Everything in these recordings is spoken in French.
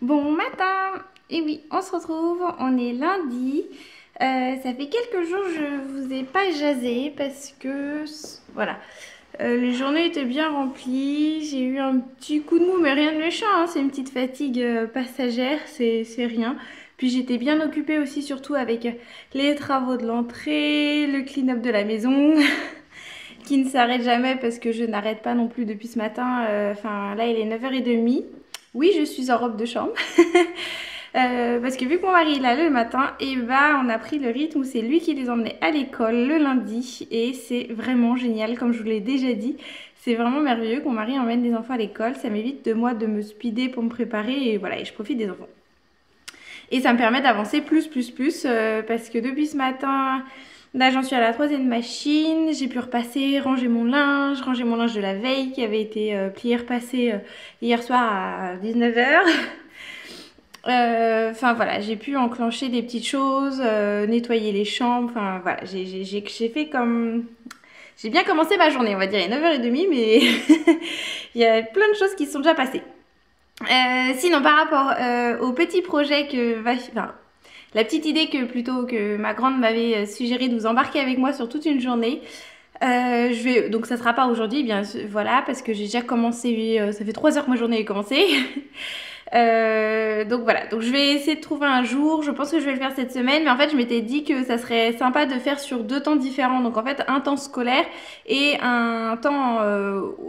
Bon matin! Et oui, on se retrouve, on est lundi. Ça fait quelques jours que je vous ai pas jasé parce que voilà, les journées étaient bien remplies. J'ai eu un petit coup de mou, mais rien de méchant, hein, c'est une petite fatigue passagère, c'est rien. Puis j'étais bien occupée aussi, surtout avec les travaux de l'entrée, le clean-up de la maison. Qui ne s'arrête jamais parce que je n'arrête pas non plus depuis ce matin. Enfin, là, il est 9h30. Oui, je suis en robe de chambre. Parce que vu que mon mari est là le matin, et bah, on a pris le rythme où c'est lui qui les emmenait à l'école le lundi. Et c'est vraiment génial, comme je vous l'ai déjà dit. C'est vraiment merveilleux que mon mari emmène les enfants à l'école. Ça m'évite de moi de me speeder pour me préparer. Et voilà, et je profite des enfants. Et ça me permet d'avancer plus. Parce que depuis ce matin... Là, j'en suis à la troisième machine. J'ai pu repasser, ranger mon linge de la veille qui avait été plié, repassé hier soir à 19h. Enfin voilà, j'ai pu enclencher des petites choses, nettoyer les chambres. Enfin voilà, j'ai fait comme... J'ai bien commencé ma journée, on va dire. Il est 9h30, mais il y a plein de choses qui sont déjà passées. Sinon, par rapport au petit projet que va... Enfin, la petite idée que ma grande m'avait suggéré de vous embarquer avec moi sur toute une journée. Donc ça sera pas aujourd'hui, bien voilà, parce que j'ai déjà commencé, ça fait 3 heures que ma journée est commencée. Donc voilà, donc je vais essayer de trouver un jour, je pense que je vais le faire cette semaine, mais en fait je m'étais dit que ça serait sympa de faire sur 2 temps différents, donc en fait un temps scolaire et un temps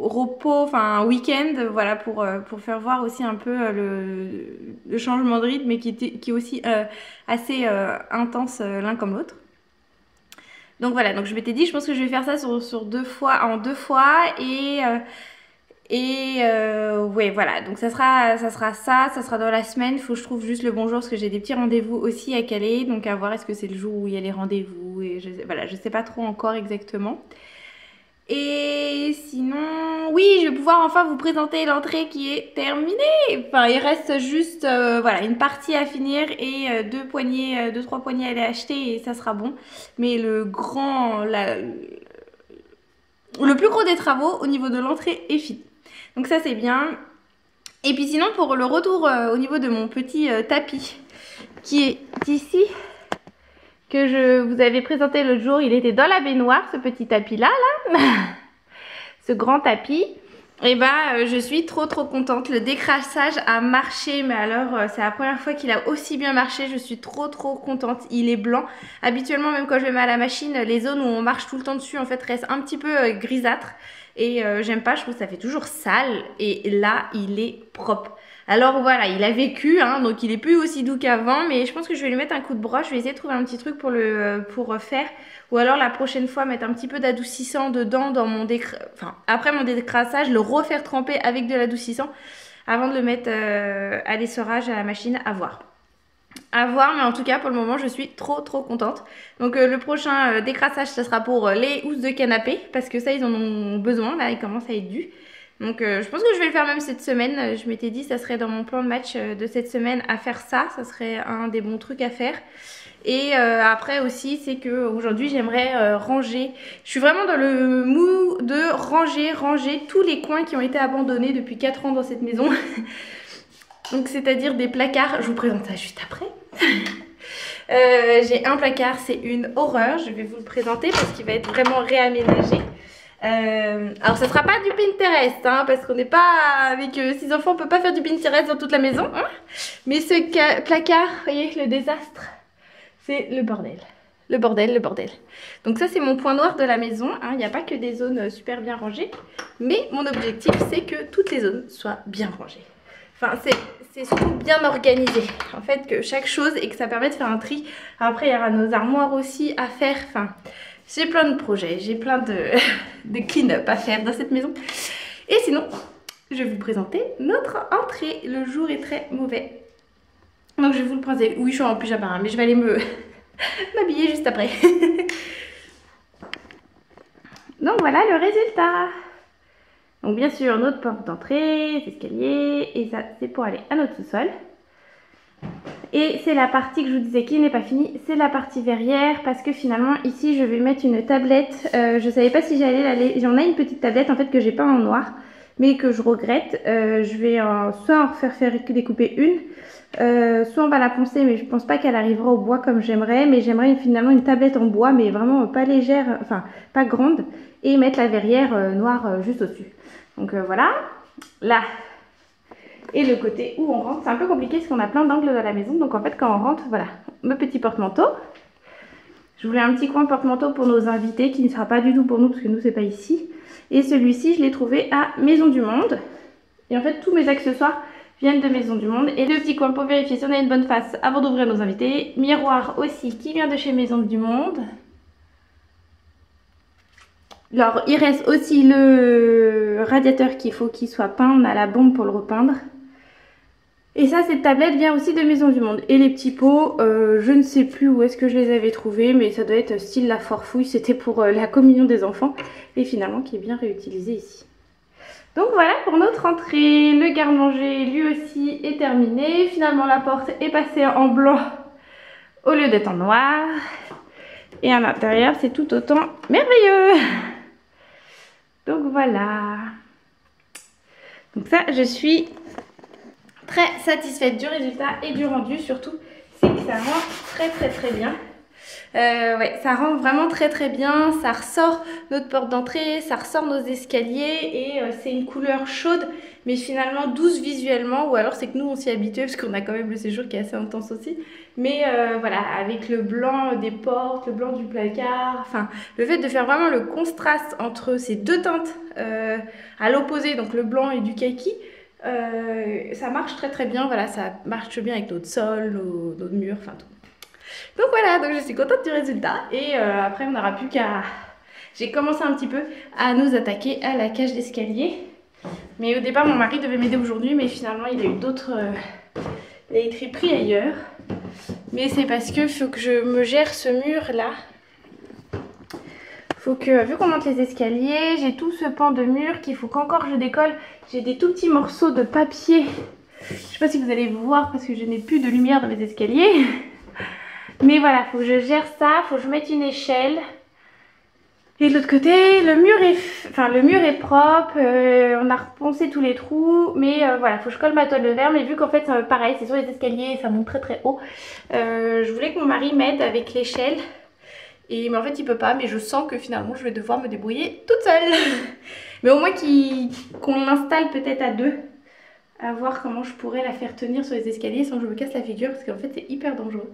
repos, enfin un week-end, voilà, pour faire voir aussi un peu le changement de rythme et qui est aussi assez intense l'un comme l'autre. Donc voilà, donc je m'étais dit, je pense que je vais faire ça sur 2 fois, en 2 fois ouais, voilà, donc ça sera dans la semaine. Il faut que je trouve juste le bon jour parce que j'ai des petits rendez-vous aussi à caler. Donc à voir est-ce que c'est le jour où il y a les rendez-vous. Et voilà, je sais pas trop encore exactement. Et sinon, oui, je vais pouvoir enfin vous présenter l'entrée qui est terminée. Enfin, il reste juste voilà, une partie à finir et 2-3 poignées à aller acheter et ça sera bon. Mais le plus gros des travaux au niveau de l'entrée est fini. Donc ça c'est bien. Et puis sinon pour le retour au niveau de mon petit tapis qui est ici, que je vous avais présenté l'autre jour, il était dans la baignoire ce petit tapis là, ce grand tapis. Et bah je suis trop contente, le décrassage a marché, mais alors c'est la première fois qu'il a aussi bien marché, je suis trop contente. Il est blanc, habituellement même quand je le mets à la machine, les zones où on marche tout le temps dessus en fait restent un petit peu grisâtres. Et j'aime pas, je trouve que ça fait toujours sale. Et là, il est propre. Alors voilà, il a vécu, hein, donc il est plus aussi doux qu'avant. Mais je pense que je vais lui mettre un coup de broche. Je vais essayer de trouver un petit truc pour faire. Ou alors la prochaine fois, mettre un petit peu d'adoucissant dedans dans mon après mon décrassage, le refaire tremper avec de l'adoucissant avant de le mettre à l'essorage à la machine, à voir. À voir, mais en tout cas pour le moment je suis trop contente. Donc le prochain décrassage ça sera pour les housses de canapé parce que ça ils en ont besoin, là ils commencent à être dus. Donc je pense que je vais le faire même cette semaine. Je m'étais dit ça serait dans mon plan de match de cette semaine à faire ça serait un des bons trucs à faire. Et après aussi c'est que aujourd'hui j'aimerais ranger. Je suis vraiment dans le mood de ranger tous les coins qui ont été abandonnés depuis 4 ans dans cette maison. Donc c'est-à-dire des placards, je vous présente ça juste après. J'ai un placard, c'est une horreur, je vais vous le présenter parce qu'il va être vraiment réaménagé. Alors ça sera pas du Pinterest, hein, parce qu'on n'est pas avec 6 enfants, on peut pas faire du Pinterest dans toute la maison. Hein. Mais ce placard, vous voyez le désastre, c'est le bordel. Le bordel. Donc ça c'est mon point noir de la maison, hein. Il n'y a pas que des zones super bien rangées, mais mon objectif c'est que toutes les zones soient bien rangées. Enfin, c'est surtout bien organisé, en fait, que chaque chose et que ça permet de faire un tri. Après, il y aura nos armoires aussi à faire. Enfin, j'ai plein de projets, j'ai plein de clean-up à faire dans cette maison. Et sinon, je vais vous présenter notre entrée. Le jour est très mauvais. Donc, je vais vous le présenter. Oui, je suis en pyjama, hein, mais je vais aller m'habiller juste après. Donc, voilà le résultat. Donc bien sûr notre porte d'entrée, escalier, et ça c'est pour aller à notre sous-sol. Et c'est la partie que je vous disais qui n'est pas finie, c'est la partie verrière parce que finalement ici je vais mettre une tablette. Je savais pas si j'allais l'aller, j'en ai une petite tablette en fait que j'ai peint en noir. mais que je regrette. Je vais soit en faire découper une, soit on va la poncer, mais je pense pas qu'elle arrivera au bois comme j'aimerais, mais j'aimerais finalement une tablette en bois, mais vraiment pas légère, enfin pas grande, et mettre la verrière noire juste au-dessus. Donc voilà, là, et le côté où on rentre, c'est un peu compliqué parce qu'on a plein d'angles dans la maison, donc en fait quand on rentre, voilà, mon petit porte-manteau. Je voulais un petit coin porte-manteau pour nos invités, qui ne sera pas du tout pour nous, parce que nous c'est pas ici. Et celui-ci, je l'ai trouvé à Maison du Monde. Et en fait, tous mes accessoires viennent de Maison du Monde. Et le petit coin pour vérifier si on a une bonne face avant d'ouvrir nos invités. Miroir aussi qui vient de chez Maison du Monde. Alors, il reste aussi le radiateur qu'il faut qu'il soit peint. On a la bombe pour le repeindre. Et ça, cette tablette vient aussi de Maison du Monde. Et les petits pots, je ne sais plus où est-ce que je les avais trouvés, mais ça doit être style la forfouille. C'était pour la communion des enfants. Et finalement, qui est bien réutilisé ici. Donc voilà pour notre entrée. Le garde-manger, lui aussi, est terminé. Finalement, la porte est passée en blanc au lieu d'être en noir. Et à l'intérieur, c'est tout autant merveilleux. Donc voilà. Donc ça, je suis très satisfaite du résultat et du rendu. Surtout, c'est que ça rend très bien. Ouais, ça rend vraiment très bien. Ça ressort notre porte d'entrée, ça ressort nos escaliers et c'est une couleur chaude mais finalement douce visuellement, ou alors c'est que nous on s'y est habitué parce qu'on a quand même le séjour qui est assez intense aussi. Mais voilà, avec le blanc des portes, le blanc du placard, enfin le fait de faire vraiment le contraste entre ces deux teintes à l'opposé, donc le blanc et du kaki, ça marche très bien. Voilà, ça marche bien avec notre sol, nos murs, enfin tout. Donc voilà, donc je suis contente du résultat et après on n'aura plus qu'à... J'ai commencé un petit peu à nous attaquer à la cage d'escalier. Mais au départ mon mari devait m'aider aujourd'hui, mais finalement il a eu d'autres... il a été pris ailleurs. Mais c'est parce que faut que je me gère ce mur là. Faut que, vu qu'on monte les escaliers, j'ai tout ce pan de mur qu'il faut qu'encore je décolle. J'ai des tout petits morceaux de papier. Je sais pas si vous allez voir parce que je n'ai plus de lumière dans mes escaliers. Mais voilà, faut que je gère ça, faut que je mette une échelle. Et de l'autre côté, le mur est propre, on a reponcé tous les trous, mais voilà, faut que je colle ma toile de verre. Mais vu qu'en fait, pareil, c'est sur les escaliers, ça monte très haut, je voulais que mon mari m'aide avec l'échelle. Mais en fait, il peut pas, mais je sens que finalement, je vais devoir me débrouiller toute seule. Mais au moins qu'on l'installe peut-être à deux, à voir comment je pourrais la faire tenir sur les escaliers sans que je me casse la figure, parce qu'en fait, c'est hyper dangereux.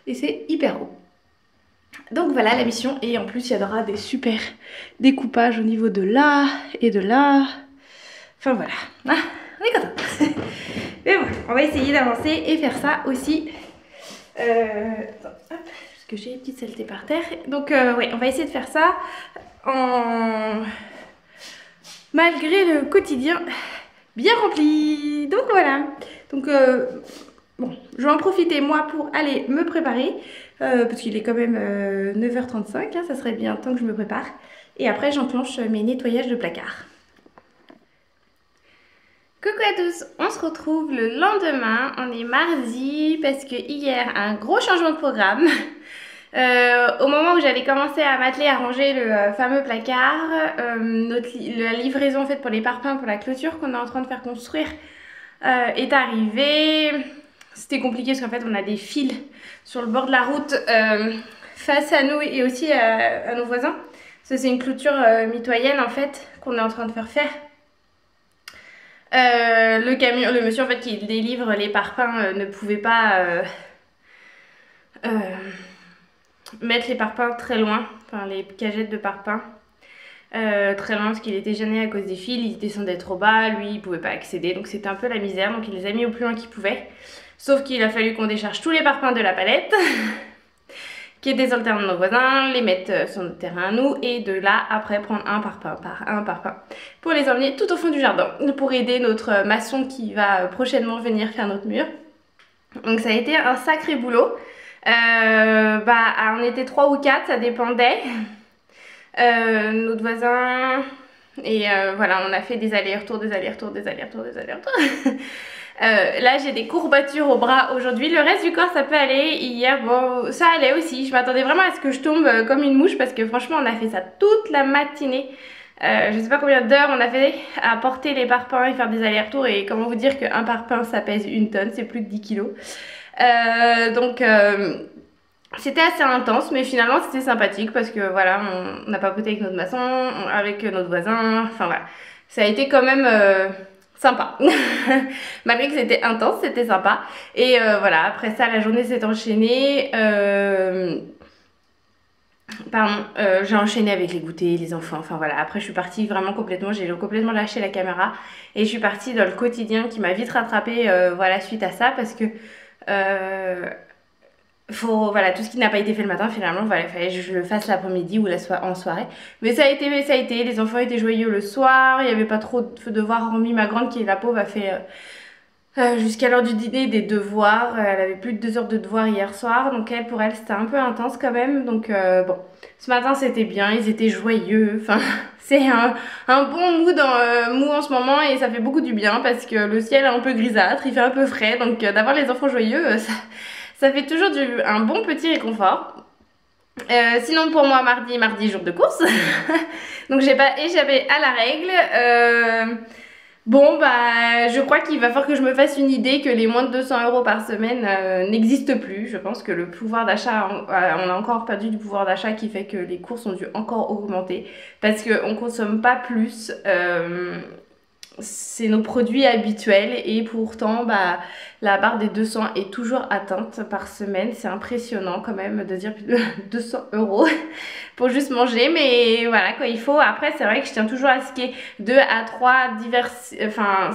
Et c'est hyper haut. Donc voilà la mission. Et en plus il y aura des super découpages au niveau de là et de là. Enfin voilà, ah, on est content. Mais bon, on va essayer d'avancer et faire ça aussi. Attends, hop, parce que j'ai une petite saleté par terre. Donc ouais, on va essayer de faire ça malgré le quotidien bien rempli. Donc voilà. Donc bon, je vais en profiter moi pour aller me préparer parce qu'il est quand même 9h35, hein, ça serait bien temps que je me prépare. Et après j'enclenche mes nettoyages de placard. Coucou à tous, on se retrouve le lendemain, on est mardi parce que hier un gros changement de programme. Au moment où j'allais commencer à m'atteler à ranger le fameux placard, la livraison faite pour les parpaings pour la clôture qu'on est en train de faire construire est arrivée. C'était compliqué parce qu'en fait on a des fils sur le bord de la route face à nous et aussi à nos voisins. Ça c'est une clôture mitoyenne en fait qu'on est en train de faire. Le monsieur en fait qui délivre les parpaings ne pouvait pas mettre les parpaings très loin, enfin les cagettes de parpaings très loin parce qu'il était gêné à cause des fils, il descendait trop bas, lui il pouvait pas accéder, donc c'était un peu la misère, donc il les a mis au plus loin qu'il pouvait. Sauf qu'il a fallu qu'on décharge tous les parpaings de la palette qui étaient sur le terrain de nos voisins, les mettre sur notre terrain à nous et de là après prendre un parpaing par un parpaing pour les emmener tout au fond du jardin pour aider notre maçon qui va prochainement venir faire notre mur. Donc ça a été un sacré boulot. On était 3 ou 4, ça dépendait. Notre voisin et voilà, on a fait des allers-retours. Là j'ai des courbatures au bras aujourd'hui, le reste du corps ça peut aller. Hier bon ça allait aussi, je m'attendais vraiment à ce que je tombe comme une mouche parce que franchement on a fait ça toute la matinée Je sais pas combien d'heures on a fait à porter les parpaings et faire des allers-retours, et comment vous dire qu'un parpaing ça pèse 1 tonne, c'est plus de 10 kilos. Donc c'était assez intense, mais finalement c'était sympathique parce que voilà, on a papoté avec notre maçon, avec notre voisin, enfin voilà. Ça a été quand même sympa. Malgré que c'était intense, c'était sympa. Et voilà, après ça la journée s'est enchaînée. Pardon, j'ai enchaîné avec les goûters, les enfants, enfin voilà. Après je suis partie vraiment complètement, j'ai complètement lâché la caméra et je suis partie dans le quotidien qui m'a vite rattrapée voilà, suite à ça, parce que voilà, tout ce qui n'a pas été fait le matin finalement, voilà, il fallait que je le fasse l'après-midi ou en soirée. Mais ça a été, les enfants étaient joyeux le soir, il n'y avait pas trop de devoirs, hormis ma grande qui, la pauvre, a fait jusqu'à l'heure du dîner des devoirs. Elle avait plus de 2 heures de devoirs hier soir, donc pour elle c'était un peu intense quand même. Donc bon, ce matin c'était bien, ils étaient joyeux, enfin c'est un bon mood en ce moment, et ça fait beaucoup du bien parce que le ciel est un peu grisâtre, il fait un peu frais, donc d'avoir les enfants joyeux, ça fait toujours un bon petit réconfort. Sinon pour moi mardi jour de course. Donc j'ai pas échappé à la règle. Bon bah je crois qu'il va falloir que je me fasse une idée que les moins de 200 € par semaine n'existent plus. Je pense que le pouvoir d'achat, on a encore perdu du pouvoir d'achat, qui fait que les courses ont dû encore augmenter parce qu'on consomme pas plus. C'est nos produits habituels, et pourtant bah, la barre des 200 est toujours atteinte par semaine. C'est impressionnant quand même de dire plus de 200 € pour juste manger, mais voilà quoi, il faut. Après c'est vrai que je tiens toujours à ce qu'il y ait 2 à 3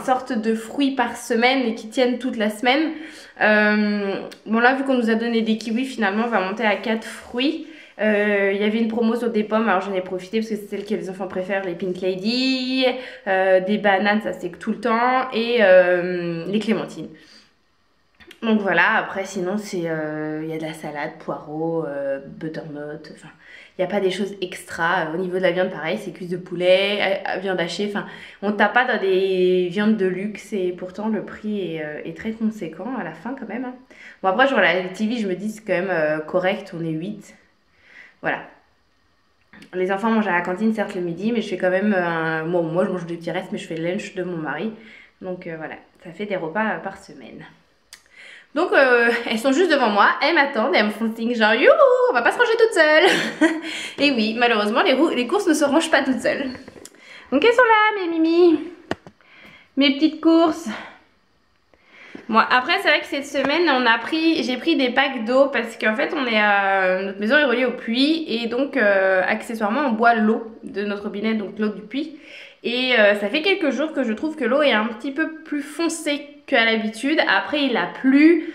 sortes de fruits par semaine et qui tiennent toute la semaine. Bon là, vu qu'on nous a donné des kiwis, finalement on va monter à 4 fruits. Il y avait une promo sur des pommes, alors j'en ai profité parce que c'est celle que les enfants préfèrent, les Pink Lady, des bananes, ça c'est tout le temps, et les clémentines. Donc voilà, après sinon c'est il y a de la salade, poireaux, butternut, enfin il n'y a pas des choses extra. Au niveau de la viande pareil, c'est cuisse de poulet, viande hachée, enfin on ne tape pas dans des viandes de luxe, et pourtant le prix est très conséquent à la fin quand même, hein. Bon après je regarde la TV, je me dis c'est quand même correct, on est 8. Voilà. Les enfants mangent à la cantine certes le midi, mais je fais quand même moi je mange des petits restes, mais je fais le lunch de mon mari. Donc voilà, ça fait des repas par semaine. Donc elles sont juste devant moi, elles m'attendent et elles me font signe genre youhou, on va pas se ranger toute seule. Et oui, malheureusement les courses ne se rangent pas toutes seules. Donc elles sont là mes mimi, mes petites courses. Bon après c'est vrai que cette semaine j'ai pris des packs d'eau parce qu'en fait notre maison est reliée au puits, et donc accessoirement on boit l'eau de notre robinet, donc l'eau du puits. Et ça fait quelques jours que je trouve que l'eau est un petit peu plus foncée qu'à l'habitude. Après il a plu,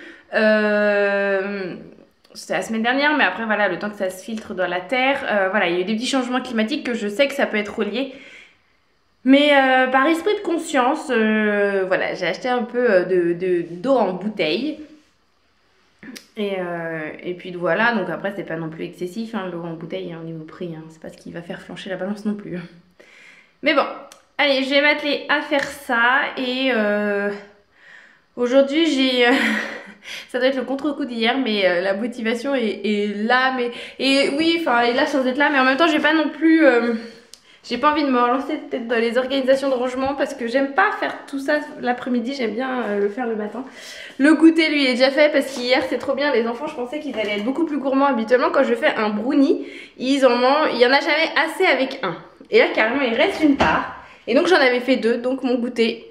c'était la semaine dernière, mais après voilà, le temps que ça se filtre dans la terre, voilà, il y a eu des petits changements climatiques que je sais que ça peut être relié. Mais par esprit de conscience, voilà, j'ai acheté un peu d'eau en bouteille. Et puis voilà, donc après c'est pas non plus excessif, hein, l'eau en bouteille hein, au niveau prix, hein, c'est pas ce qui va faire flancher la balance non plus. Mais bon, allez, je vais m'atteler à faire ça, et aujourd'hui j'ai... ça doit être le contre-coup d'hier, mais la motivation est là, et oui, enfin, elle est là sans être là, mais en même temps j'ai pas non plus... j'ai pas envie de me relancer peut-être dans les organisations de rangement, parce que j'aime pas faire tout ça l'après-midi, j'aime bien le faire le matin. Le goûter lui est déjà fait, parce qu'hier c'est trop bien, les enfants je pensais qu'ils allaient être beaucoup plus gourmands. Habituellement quand je fais un brownie, ils en mangent, il y en a jamais assez avec un. Et là carrément il reste une part, et donc j'en avais fait 2, donc mon goûter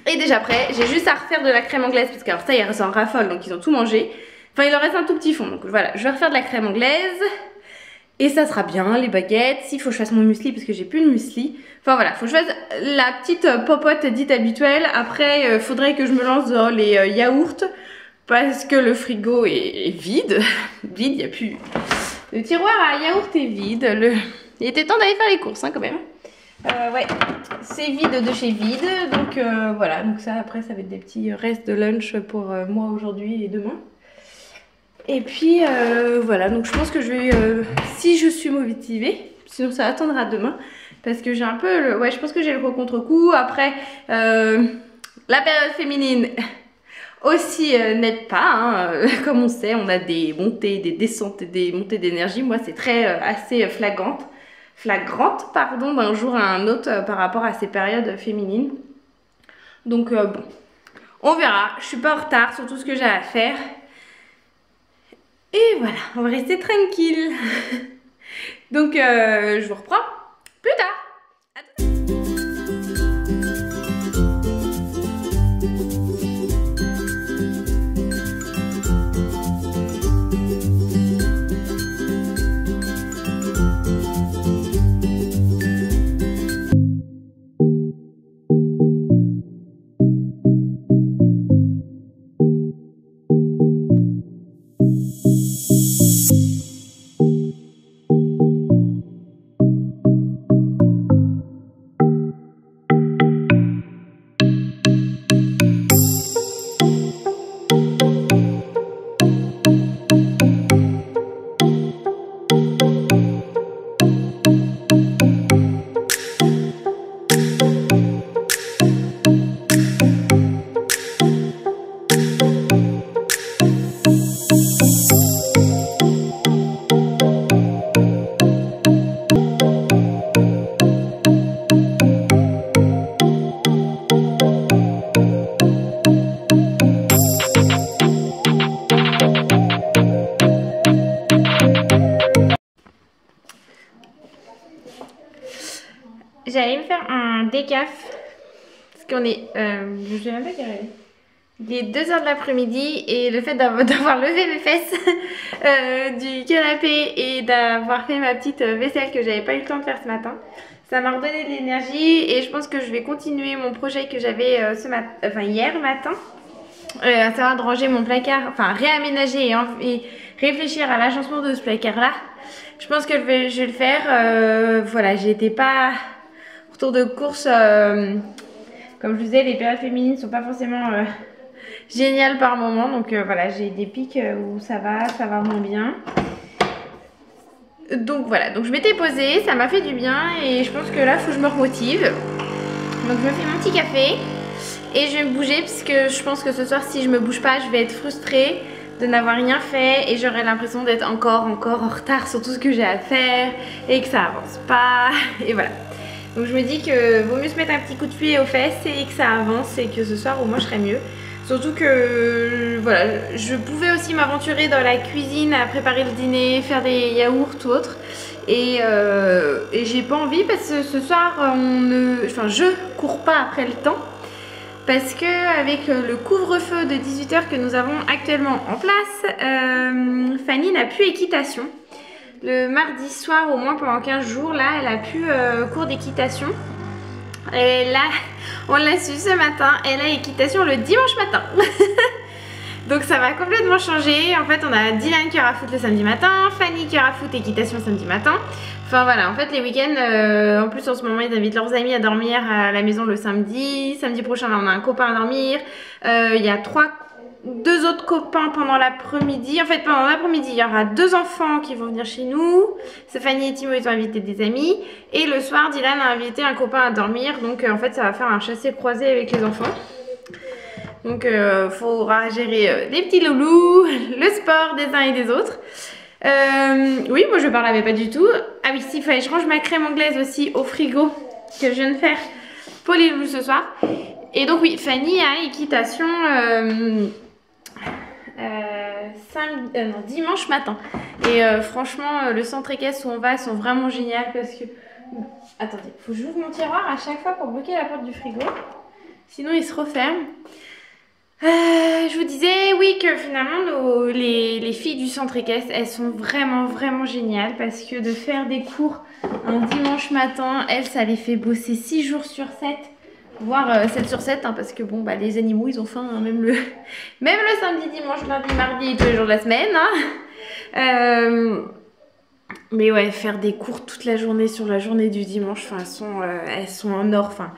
est déjà prêt. J'ai juste à refaire de la crème anglaise, parce que alors ça ils s'en raffolent, donc ils ont tout mangé. Enfin il leur reste un tout petit fond, donc voilà, je vais refaire de la crème anglaise. Et ça sera bien, les baguettes. S'il faut que je fasse mon muesli parce que j'ai plus de muesli. Enfin voilà, faut que je fasse la petite popote dite habituelle. Après, faudrait que je me lance dans les yaourts, parce que le frigo est vide. Vide, il n'y a plus... Le tiroir à yaourt est vide. Il était temps d'aller faire les courses hein, quand même. Ouais, c'est vide de chez vide. Donc voilà, donc ça après ça va être des petits restes de lunch pour moi aujourd'hui et demain. Et puis voilà, donc je pense que je vais, si je suis motivée, sinon ça attendra demain, parce que j'ai un peu, ouais je pense que j'ai le gros contre-coup. Après, la période féminine aussi n'aide pas, hein. Comme on sait, on a des montées, des descentes et des montées d'énergie. Moi c'est très assez flagrante. flagrante pardon, d'un jour à un autre par rapport à ces périodes féminines. Donc bon, on verra. Je suis pas en retard sur tout ce que j'ai à faire. Et voilà, on va rester tranquille. Donc je vous reprends plus tard. J'allais me faire un décaf parce qu'on est, je sais même pas quelle heure il est 2h de l'après-midi et le fait d'avoir levé mes fesses du canapé et d'avoir fait ma petite vaisselle que j'avais pas eu le temps de faire ce matin, ça m'a redonné de l'énergie et je pense que je vais continuer mon projet que j'avais hier matin, à savoir de ranger mon placard, enfin réaménager et réfléchir à l'agencement de ce placard là. Je pense que je vais le faire. Voilà, j'étais pas retour de course, comme je vous disais, les périodes féminines sont pas forcément géniales par moment, donc voilà, j'ai des pics où ça va moins bien. Donc voilà, donc je m'étais posée, ça m'a fait du bien et je pense que là, il faut que je me remotive. Donc je me fais mon petit café et je vais me bouger puisque je pense que ce soir, si je me bouge pas, je vais être frustrée de n'avoir rien fait et j'aurai l'impression d'être encore en retard sur tout ce que j'ai à faire et que ça avance pas et voilà. Donc je me dis que vaut mieux se mettre un petit coup de pied aux fesses et que ça avance et que ce soir au moins je serai mieux. Surtout que voilà, je pouvais aussi m'aventurer dans la cuisine à préparer le dîner, faire des yaourts ou autre. Et j'ai pas envie parce que ce soir je cours pas après le temps. Parce que avec le couvre-feu de 18h que nous avons actuellement en place, Fanny n'a plus équitation. Le mardi soir, au moins pendant 15 jours, là, elle a plus cours d'équitation. Et là, on l'a su ce matin, elle a équitation le dimanche matin. Donc ça va complètement changer. En fait, on a Dylan qui aura foot le samedi matin, Fanny qui aura foot équitation samedi matin. Enfin voilà, en fait les week-ends, en plus en ce moment ils invitent leurs amis à dormir à la maison le samedi. Samedi prochain là on a un copain à dormir. Il y a deux autres copains pendant l'après-midi. En fait pendant l'après-midi il y aura 2 enfants qui vont venir chez nous. Fanny et Timo ils ont invité des amis. Et le soir Dylan a invité un copain à dormir. Donc en fait ça va faire un chassé-croisé avec les enfants. Donc faudra gérer les petits loulous, le sport des uns et des autres. Oui, moi je parlais pas du tout. Ah oui, si, fallait je range ma crème anglaise aussi au frigo que je viens de faire pour les loulous ce soir. Et donc oui, Fanny a équitation dimanche matin. Et franchement, le centre équestre où on va sont vraiment géniales parce que... Attendez, faut que j'ouvre mon tiroir à chaque fois pour bloquer la porte du frigo. Sinon il se referme. Je vous disais oui que finalement les filles du centre équestre elles sont vraiment géniales parce que de faire des cours un dimanche matin, elles ça les fait bosser 6 jours sur 7 voire 7 sur 7 hein, parce que bon bah les animaux ils ont faim hein, même le samedi, dimanche, lundi, mardi, tous les jours de la semaine hein. Mais ouais, faire des cours toute la journée sur la journée du dimanche, elles sont en or. Enfin,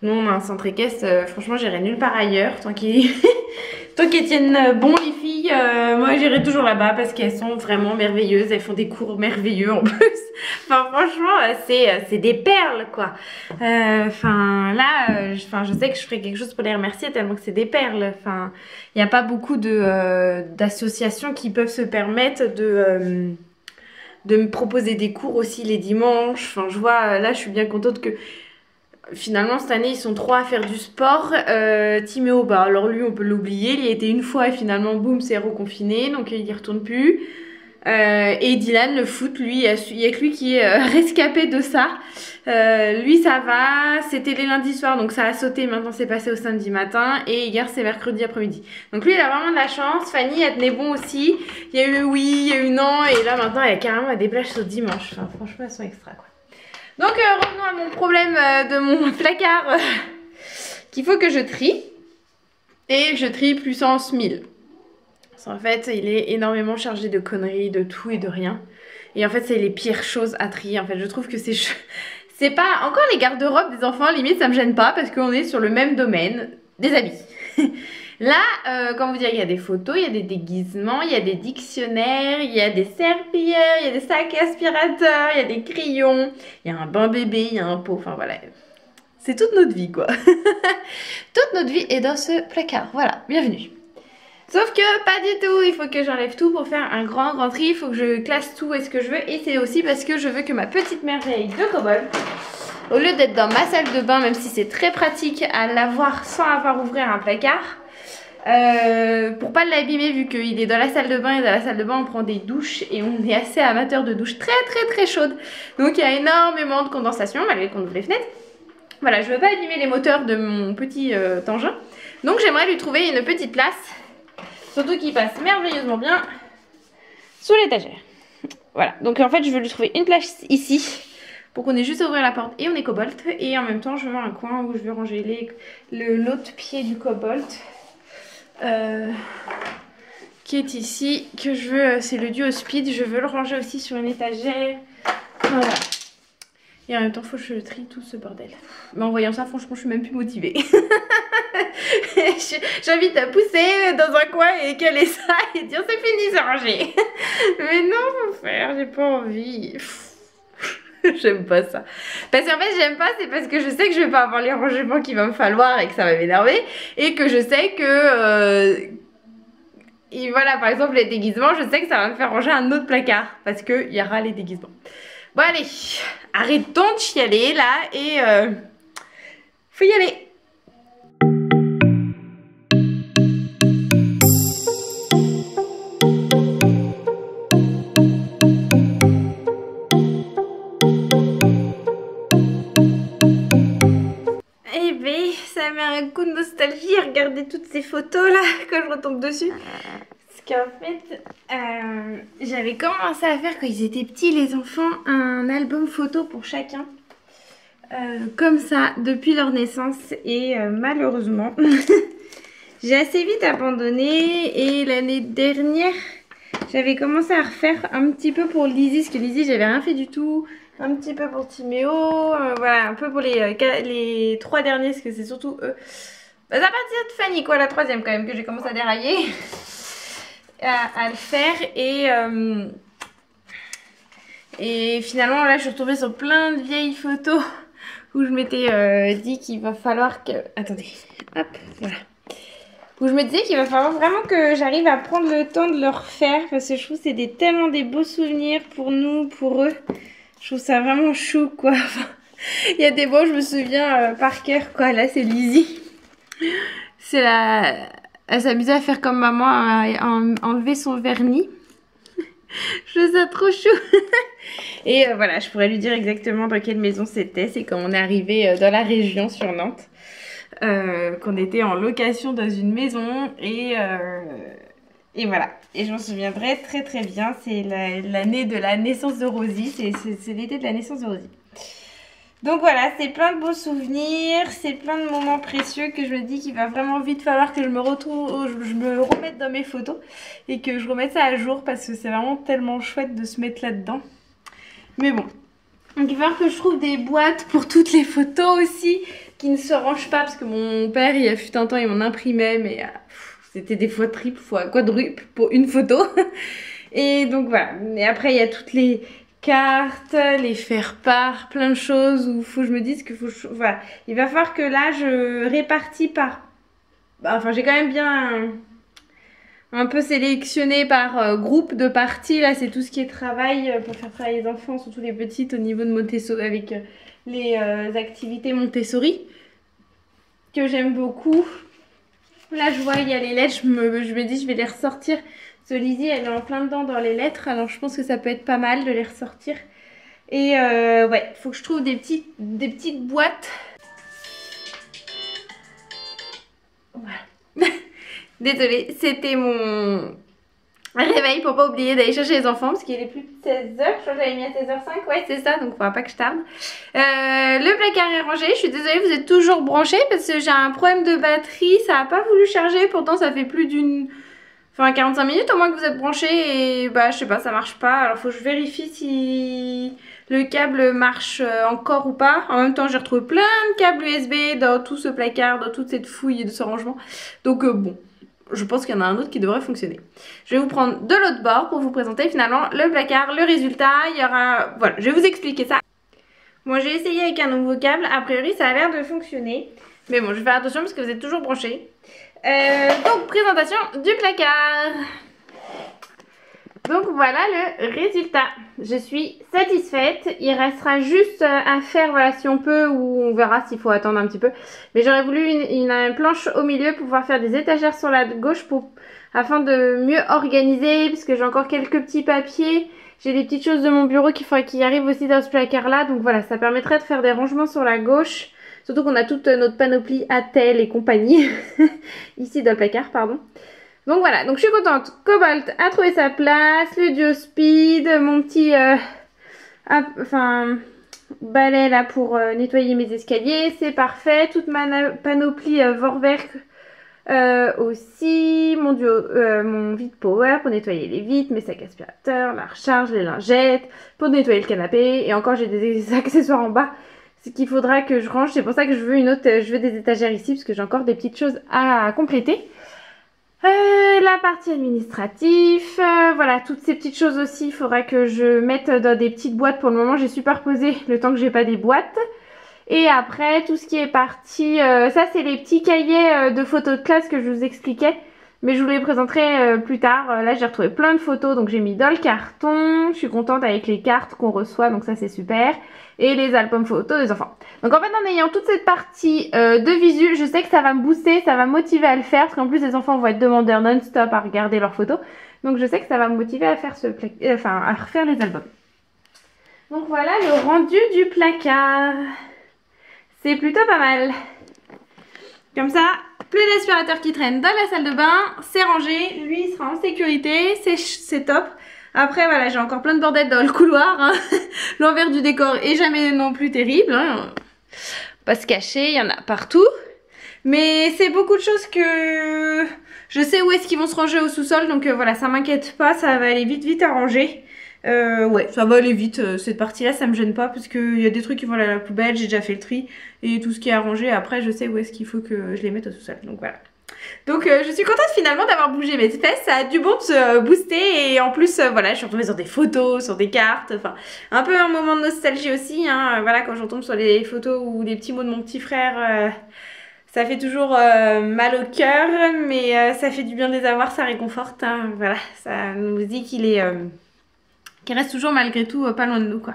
nous on a un centre équestre, franchement j'irai nulle part ailleurs tant qu'ils tiennent bon les filles. Moi j'irai toujours là-bas parce qu'elles sont vraiment merveilleuses, elles font des cours merveilleux en plus. Enfin franchement c'est des perles quoi. Enfin là, je sais que je ferai quelque chose pour les remercier tellement que c'est des perles. Enfin il n'y a pas beaucoup d'associations qui peuvent se permettre de me proposer des cours aussi les dimanches. Enfin, je vois, là, je suis bien contente que finalement, cette année, ils sont 3 à faire du sport. Timéo, bah, alors lui, on peut l'oublier. Il y a été une fois et finalement, boum, c'est reconfiné. Donc, il n'y retourne plus. Et Dylan, le foot, lui, il y a que lui qui est rescapé de ça. Lui, ça va. C'était les lundis soirs, donc ça a sauté. Maintenant, c'est passé au samedi matin. Et hier, c'est mercredi après-midi. Donc lui, il a vraiment de la chance. Fanny, elle tenait bon aussi. Il y a eu oui, il y a eu non. Et là, maintenant, elle a carrément des plages au dimanche. Enfin, franchement, elles sont extra, quoi. Donc, revenons à mon problème de mon placard qu'il faut que je trie. Et je trie puissance 1000. En fait, il est énormément chargé de conneries, de tout et de rien. Et en fait, c'est les pires choses à trier. En fait, je trouve que c'est pas... Encore les garde-robes des enfants, limite, ça me gêne pas parce qu'on est sur le même domaine des habits. Là, comment vous dire, il y a des photos, il y a des déguisements, il y a des dictionnaires, il y a des serpillères, il y a des sacs aspirateurs, il y a des crayons, il y a un bain bébé, il y a un pot, enfin voilà. C'est toute notre vie, quoi. Toute notre vie est dans ce placard. Voilà, bienvenue. Sauf que pas du tout, il faut que j'enlève tout pour faire un grand tri, il faut que je classe tout où est-ce que je veux. Et c'est aussi parce que je veux que ma petite merveille de Cobol, au lieu d'être dans ma salle de bain, même si c'est très pratique à l'avoir sans avoir ouvert un placard, pour pas l'abîmer vu qu'il est dans la salle de bain, et dans la salle de bain on prend des douches et on est assez amateur de douches très chaudes. Donc il y a énormément de condensation malgré qu'on ouvre les fenêtres. Voilà, je veux pas abîmer les moteurs de mon petit engin. Donc j'aimerais lui trouver une petite place. Surtout qu'il passe merveilleusement bien sous l'étagère. Voilà, donc en fait je veux lui trouver une place ici pour qu'on ait juste à ouvrir la porte et on est Cobalt. Et en même temps je veux un coin où je veux ranger l'autre pied du Cobalt qui est ici, que je veux, c'est le duo speed, je veux le ranger aussi sur une étagère. Voilà. Et en même temps, il faut que je trie tout ce bordel. Mais en voyant ça, franchement, je suis même plus motivée. J'ai envie de pousser dans un coin et caler ça et dire c'est fini, c'est rangé. Mais non, faut faire, j'ai pas envie. J'aime pas ça. Parce qu'en fait, j'aime pas, c'est parce que je sais que je vais pas avoir les rangements qu'il va me falloir et que ça va m'énerver. Et que je sais que... et voilà, par exemple, les déguisements, je sais que ça va me faire ranger un autre placard. Parce qu'il y aura les déguisements. Bon allez, arrêtons de chialer là et faut y aller. Eh ben, ça met un coup de nostalgie à regarder toutes ces photos là quand je retombe dessus. Qu'en fait, j'avais commencé à faire quand ils étaient petits, les enfants, un album photo pour chacun. Comme ça, depuis leur naissance. Et malheureusement, j'ai assez vite abandonné. Et l'année dernière, j'avais commencé à refaire un petit peu pour Lizzie. Parce que Lizzie, j'avais rien fait du tout. Un petit peu pour Timéo. Voilà, un peu pour les 3 derniers. Parce que c'est surtout eux. Bah, à partir de Fanny, quoi, la 3e quand même, que j'ai commencé à dérailler. À le faire et finalement là je suis retombée sur plein de vieilles photos où je m'étais dit qu'il va falloir que... Attendez, hop, voilà. Où je me disais qu'il va falloir vraiment que j'arrive à prendre le temps de le refaire parce que je trouve que c'est tellement des beaux souvenirs pour nous, pour eux. Je trouve ça vraiment chou quoi. Il y a des beaux, je me souviens par cœur quoi. Là c'est Lizzie. C'est la... Elle s'amusait à faire comme maman, à enlever son vernis. Je trouve ça trop chou. Et voilà, je pourrais lui dire exactement dans quelle maison c'était. C'est quand on est arrivé dans la région sur Nantes. Qu'on était en location dans une maison. Et voilà. Et je m'en souviendrai très bien. C'est l'année de la naissance de Rosie. C'est l'été de la naissance de Rosie. Donc voilà, c'est plein de beaux souvenirs, c'est plein de moments précieux que je me dis qu'il va vraiment vite falloir que je me remette dans mes photos et que je remette ça à jour parce que c'est vraiment tellement chouette de se mettre là-dedans. Mais bon, donc il va falloir que je trouve des boîtes pour toutes les photos aussi qui ne se rangent pas parce que mon père, il a fut un temps, il m'en imprimait mais c'était des fois triple, fois quadruple pour une photo. Et donc voilà, mais après il y a toutes les... cartes, les faire-part, plein de choses où faut que je me dise qu'il faut... Voilà, il va falloir que là je répartis par... Enfin j'ai quand même bien... un peu sélectionné par groupe de parties. Là, c'est tout ce qui est travail pour faire travailler les enfants, surtout les petites, au niveau de Montessori, avec les activités Montessori, que j'aime beaucoup. Là, je vois, il y a les lettres, je me dis, je vais les ressortir. Ce Lizzie, elle est en plein dedans dans les lettres, alors je pense que ça peut être pas mal de les ressortir. Et ouais, faut que je trouve des petites boîtes. Voilà. Désolée, c'était mon réveil pour pas oublier d'aller chercher les enfants parce qu'il est plus de 16h. Je crois que j'avais mis à 16h05, ouais c'est ça, donc faudra pas que je tarde. Le placard est rangé, je suis désolée, vous êtes toujours branchés parce que j'ai un problème de batterie, ça a pas voulu charger, pourtant ça fait plus d'une... Enfin 45 minutes au moins que vous êtes branchés et bah je sais pas, ça marche pas. Alors faut que je vérifie si le câble marche encore ou pas. En même temps j'ai retrouvé plein de câbles USB dans tout ce placard, dans toute cette fouille et de ce rangement. Donc bon, je pense qu'il y en a un autre qui devrait fonctionner. Je vais vous prendre de l'autre bord pour vous présenter finalement le placard, le résultat. Il y aura... Voilà, je vais vous expliquer ça. Moi j'ai essayé avec un nouveau câble, a priori ça a l'air de fonctionner. Mais bon, je vais faire attention parce que vous êtes toujours branchés. Donc présentation du placard. Donc voilà le résultat. Je suis satisfaite. Il restera juste à faire, voilà, si on peut, ou on verra s'il faut attendre un petit peu. Mais j'aurais voulu une planche au milieu pour pouvoir faire des étagères sur la gauche afin de mieux organiser, puisque j'ai encore quelques petits papiers. J'ai des petites choses de mon bureau qu'il faudrait qu'il arrive aussi dans ce placard là. Donc voilà, ça permettrait de faire des rangements sur la gauche. Surtout qu'on a toute notre panoplie Attel et compagnie. Ici dans le placard, pardon. Donc voilà, donc je suis contente. Cobalt a trouvé sa place. Le Duo Speed. Mon petit balai là pour nettoyer mes escaliers. C'est parfait. Toute ma panoplie Vorwerk aussi. Mon vide power pour nettoyer les vitres. Mes sacs aspirateurs. La recharge, les lingettes. Pour nettoyer le canapé. Et encore j'ai des accessoires en bas. Ce qu'il faudra que je range, c'est pour ça que je veux je veux des étagères ici parce que j'ai encore des petites choses à compléter. La partie administrative, voilà, toutes ces petites choses aussi, il faudra que je mette dans des petites boîtes. Pour le moment, j'ai superposé le temps que j'ai pas des boîtes. Et après, tout ce qui est parti, ça c'est les petits cahiers de photos de classe que je vous expliquais. Mais je vous les présenterai plus tard. Là, j'ai retrouvé plein de photos, donc j'ai mis dans le carton. Je suis contente avec les cartes qu'on reçoit, donc ça c'est super. Et les albums photos des enfants. Donc en fait, en ayant toute cette partie de visu, je sais que ça va me booster, ça va me motiver à le faire. Parce qu'en plus, les enfants vont être demandeurs non-stop à regarder leurs photos. Donc je sais que ça va me motiver à faire à refaire les albums. Donc voilà le rendu du placard. C'est plutôt pas mal. Comme ça, plus d'aspirateur qui traîne dans la salle de bain, c'est rangé, lui il sera en sécurité, c'est top. Après voilà, j'ai encore plein de bordel dans le couloir, hein. L'envers du décor est jamais non plus terrible, hein. Pas se cacher, il y en a partout. Mais c'est beaucoup de choses que je sais où est-ce qu'ils vont se ranger au sous-sol, donc voilà, ça m'inquiète pas, ça va aller vite à ranger. Ouais, ça va aller vite, cette partie là ça me gêne pas parce qu'il y a des trucs qui vont aller à la poubelle, j'ai déjà fait le tri et tout ce qui est arrangé, après je sais où est-ce qu'il faut que je les mette au sous-sol, donc voilà. Donc je suis contente finalement d'avoir bougé mes fesses, ça a du bon de se booster et en plus voilà, je suis retombée sur des photos, sur des cartes, enfin un peu un moment de nostalgie aussi, hein, voilà, quand je retombe sur les photos ou les petits mots de mon petit frère, ça fait toujours mal au cœur, mais ça fait du bien de les avoir, ça réconforte, hein, voilà, ça nous dit qu'il est... qui reste toujours malgré tout pas loin de nous quoi.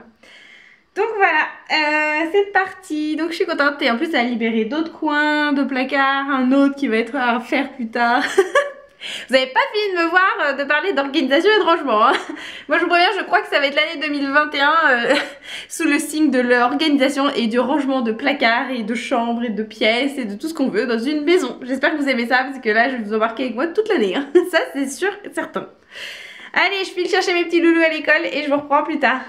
Donc voilà, cette partie, donc je suis contente et en plus ça a libéré d'autres coins de placard, un autre qui va être à faire plus tard. Vous n'avez pas fini de me voir de parler d'organisation et de rangement, hein. Moi je vous préviens, je crois que ça va être l'année 2021 sous le signe de l'organisation et du rangement de placards et de chambres et de pièces et de tout ce qu'on veut dans une maison. J'espère que vous aimez ça parce que là je vais vous embarquer avec moi toute l'année, hein. Ça c'est sûr et certain. Allez, je file chercher mes petits loulous à l'école et je vous reprends plus tard.